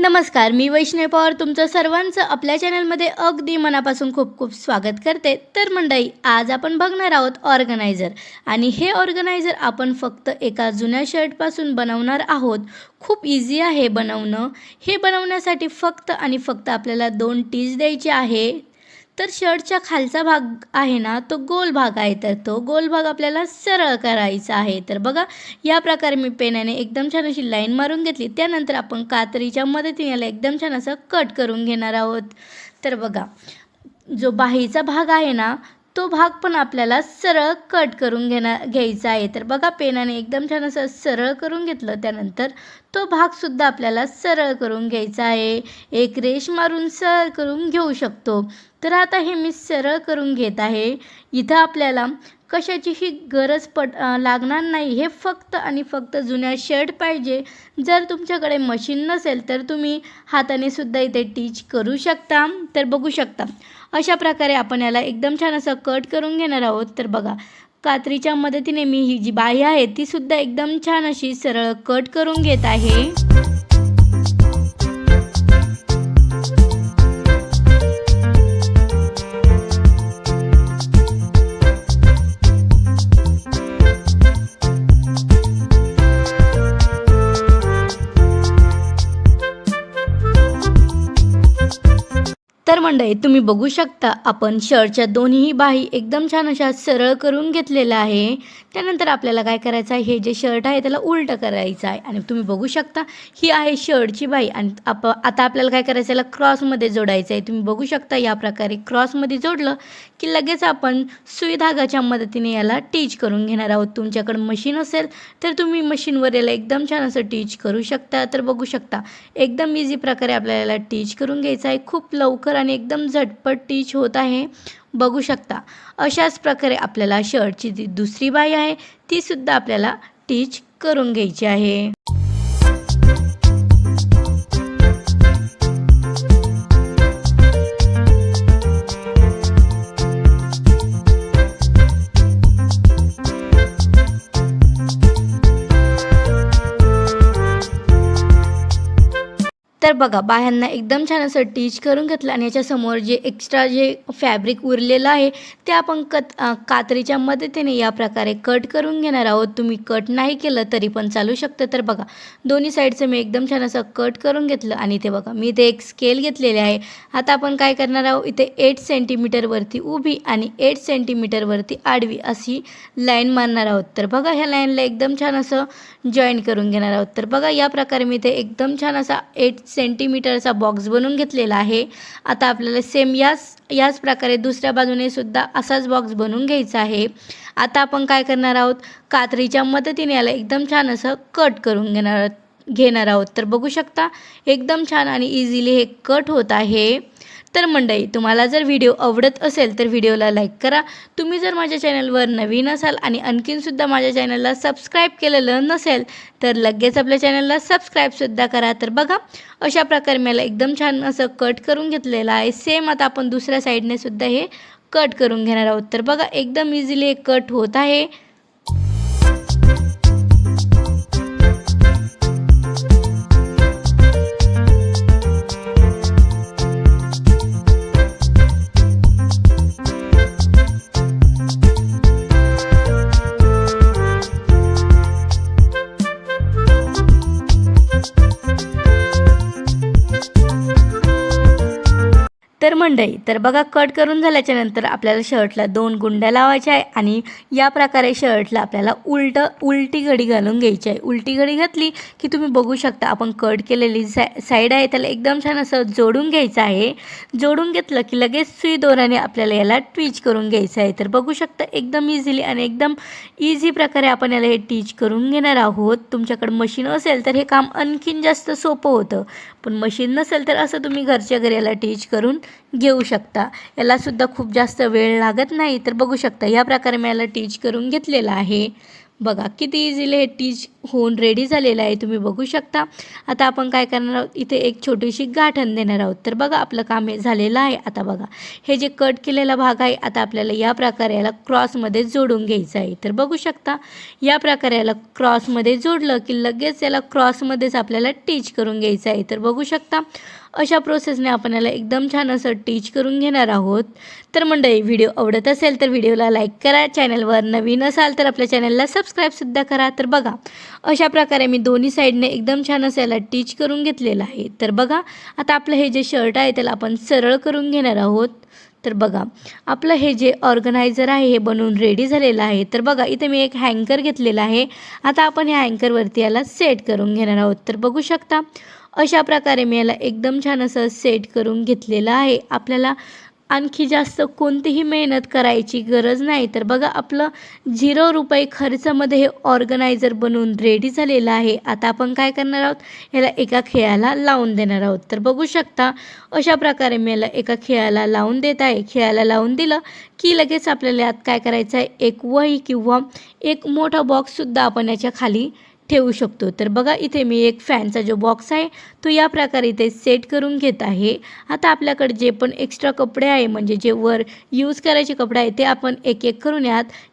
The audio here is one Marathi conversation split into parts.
नमस्कार, मी वैष्णवी पवार तुमचं सर्वांचं आपल्या चॅनलमध्ये अगदी मनापासून खूप खूप स्वागत करते। तर मंडळी, आज आपण बघणार आहोत ऑर्गनायझर आणि हे ऑर्गनायझर आपण फक्त एका जुन्या शर्टपासून बनवणार आहोत। खूप इझी आहे बनवणं। हे बनवण्यासाठी फक्त आणि फक्त आपल्याला 2 टीज द्यायचे आहे। तर शर्टचा खालचा भाग आहे ना, तो गोल भाग आहे, तर तो गोल भाग आपल्याला सरळ करायचा आहे। तर बघा, या प्रकारे मी पेनाने एकदम छान अशी लाईन मारून घेतली। त्यानंतर आपण कात्रीच्या मदतीने याला एकदम छान असं कट करून घेणार आहोत। तर बघा, जो बाहीचा भाग आहे ना, तो भाग पण आपल्याला सरळ कट करून घ्यायचा आहे। तर बघा, पेनाने एकदम छान असं सरळ करून घेतलं। त्यानंतर तो भागसुद्धा आपल्याला सरळ करून घ्यायचा आहे। एक रेष मारून सरळ करून घेऊ शकतो। तर आता हे मी सरळ करून घेत आहे। इथं आपल्याला कशाचीही गरज लागणार नाही। हे फक्त आणि फक्त जुन्या शर्ट पाहिजे। जर तुमच्याकडे मशीन नसेल तर तुम्ही हाताने सुद्धा इथे टीच करू शकता। तर बघू शकता, अशा प्रकारे आपण याला एकदम छान असं कट करून घेणार आहोत। तर बघा, कात्रीच्या मदतीने मी ही जी बाही आहे ती सुद्धा एकदम छान अशी सरळ कट करून घेत आहे। तर मंडळी, तुम्ही बघू शकता आपण शर्टच्या दोन्ही बाही एकदम छान अशा सरळ करून घेतलेल्या आहे। त्यानंतर आपल्याला काय करायचं आहे, हे जे शर्ट आहे त्याला उलटं करायचं आहे आणि तुम्ही बघू शकता ही आहे शर्टची बाही आणि आता आपल्याला काय करायचं, याला क्रॉसमध्ये जोडायचं आहे। तुम्ही बघू शकता या प्रकारे क्रॉसमध्ये जोडलं की लगेच आपण सुई धागाच्या मदतीने याला टीच करून घेणार आहोत। तुमच्याकडे मशीन असेल तर तुम्ही मशीनवर याला एकदम छान असं टीच करू शकता। तर बघू शकता, एकदम इझी प्रकारे आपल्याला याला टीच करून घ्यायचं आहे। खूप लवकर आणि एकदम झटपट टीच होत आहे। बघू शकता, अशाच प्रकारे आपल्याला शर्टची जी दुसरी बाही आहे ती सुद्धा आपल्याला टीच करून घ्यायची आहे। तर बघा, बाह्यांना एकदम छान असं टीच करून घेतलं आणि याच्यासमोर जे एक्स्ट्रा जे फॅब्रिक उरलेलं आहे ते आपण कात्रीच्या मदतीने या प्रकारे कट करून घेणार आहोत। तुम्ही कट नाही केलं तरी पण चालू शकतं। तर बघा, दोन्ही साईडचं मी एकदम छान असं कट करून घेतलं आणि ते बघा, मी इथे एक स्केल घेतलेले आहे। आता आपण काय करणार आहोत, इथे 8 सेंटीमीटरवरती उभी आणि 8 सेंटीमीटरवरती आडवी अशी लाईन मारणार आहोत। तर बघा, ह्या लाईनला एकदम छान असं जॉईन करून घेणार आहोत। तर बघा, या प्रकारे मी इथे एकदम छान असा 8 सेंटीमीटरचा बॉक्स बनवून घेतलेला आहे। आता आपल्याला सेम याच प्रकारे दुसऱ्या बाजूने सुद्धा असाच बॉक्स बनवून घ्यायचा आहे। आता आपण काय करणार आहोत, कात्रीच्या मदतीने याला एकदम छान असं कट करून घेणार आहोत। तर बघू शकता, एकदम छान आणि इझिली हे कट होत आहे। तर मंडळी, तुम्हाला जर व्हिडिओ आवडत असेल तर व्हिडिओला लाईक करा। तुम्ही जर माझ्या चॅनलवर नवीन असाल आणि आणखीनसुद्धा माझ्या चॅनलला सबस्क्राईब केलेलं नसेल तर लगेच आपल्या चॅनलला सबस्क्राईबसुद्धा करा। तर बघा, अशा प्रकारे मला एकदम छान असं कट करून घेतलेलं आहे। सेम आता आपण दुसऱ्या साईडने सुद्धा हे कट करून घेणार आहोत। तर बघा, एकदम इझिली हे कट होत आहे। तर मंडळी, तर बघा, कट करून झाल्याच्या नंतर आपल्याला शर्टला 2 गुंड्या लावायच्या आहे आणि या प्रकारे शर्टला आपल्याला उलटी घडी घालून घ्यायची आहे। उलटी घडी घातली की तुम्ही बघू शकता आपण कट केलेली साईड आहे त्याला एकदम छान असं जोडून घ्यायचं आहे। जोडून घेतलं की लगेच सुई दोऱ्याने आपल्याला याला टीच करून घ्यायचं आहे। तर बघू शकता, एकदम इझिली आणि एकदम इझी प्रकारे आपण याला हे टीच करून घेणार आहोत। तुमच्याकडे मशीन असेल तर हे काम आणखीन जास्त सोपं होतं, पण मशीन नसेल तर असं तुम्ही घरच्या घरी याला टीच करून घेऊ शकता। याला सुद्धा खूप जास्त वेळ लागत नाही। तर बघू शकता, या प्रकारे मी याला टीच करून घेतलेलं आहे। बघा, किती इझिली हे टीच होऊन रेडी झालेला आहे, तुम्ही बघू शकता. आता आपण काय करणार आहोत, इथे एक छोटीशी गाठण देणार आहोत. तर बघा आपलं काम हे झालेलं आहे. आता बघा हे जे कट केलेला भाग आहे, आता आपल्याला या प्रकारे याला क्रॉसमध्ये जोडून घ्यायचं आहे. तर बघू शकता या प्रकारे याला क्रॉसमध्ये जोडलं की लगेच याला क्रॉसमध्येच आपल्याला टीच करून घ्यायचं आहे. तर बघू शकता अशा प्रोसेसने आपण याला एकदम छान असं टीच करून घेणार आहोत. तर मंडळी, व्हिडिओ आवडत असेल तर व्हिडिओला लाईक करा, चॅनलवर नवीन असाल तर आपल्या चॅनलला सबस्क्राईबसुद्धा करा. तर बघा अशा प्रकारे मी दोन्ही साईडने एकदम छान असं याला टीच करून घेतलेलं आहे. तर बघा आता आपलं हे जे शर्ट आहे त्याला आपण सरळ करून घेणार आहोत. तर बघा आपलं हे जे ऑर्गनायझर आहे हे बनवून रेडी झालेलं आहे. तर बघा इथे मी एक हँकर घेतलेला आहे. आता आपण ह्या हँकरवरती याला सेट करून घेणार आहोत. तर बघू शकता अशा प्रकारे मी याला एकदम छान असं सेट करून घेतलेलं आहे. आपल्याला आणखी जास्त कोणतीही मेहनत करायची गरज नाही. तर बघा आपलं 0 रुपये खर्चामध्ये हे ऑर्गनायझर बनवून रेडी झालेलं आहे. आता आपण काय करणार आहोत, याला एका खिळ्याला लावून देणार आहोत. तर बघू शकता अशा प्रकारे मी याला एका खिळ्याला लावून देत आहे. खिळ्याला लावून दिलं की लगेच आपल्याला यात काय करायचं आहे, एक वही किंवा एक मोठा बॉक्ससुद्धा आपण याच्या खाली ठेवू शकतो. तर बघा इथे मी एक फॅनचा जो बॉक्स आहे तो या प्रकारे इथे सेट करून घेत आहे. आता आपल्याकडे जे पण एक्स्ट्रा कपडे आहे, म्हणजे जे वर यूज करायचे कपडे आहे, ते आपण एक एक करून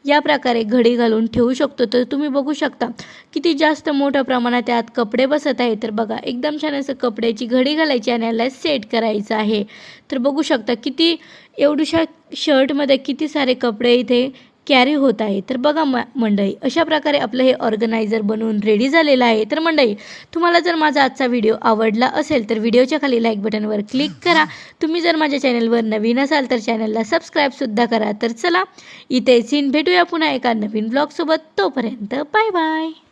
या प्रकारे घडी घालून ठेवू शकतो. तर तुम्ही बघू शकता किती जास्त मोठ्या प्रमाणात यात कपडे बसत आहे. तर बघा एकदम छान असं कपड्याची घडी घालायची आणि याला सेट करायचं आहे. तर बघू शकता किती एवढ्याशा शर्टमध्ये किती सारे कपडे इथे कॅरी होत आहे. तर बघा मंडळी अशा प्रकारे आपलं हे ऑर्गनायझर बनवून रेडी झालेलं आहे. तर मंडळी तुम्हाला जर माझा आजचा व्हिडिओ आवडला असेल तर व्हिडिओच्या खाली लाईक बटनवर क्लिक करा. तुम्ही जर माझ्या चॅनलवर नवीन असाल तर चॅनलला सबस्क्राईबसुद्धा करा. तर चला इथे भेटूया पुन्हा एका नवीन ब्लॉगसोबत. तोपर्यंत बाय बाय.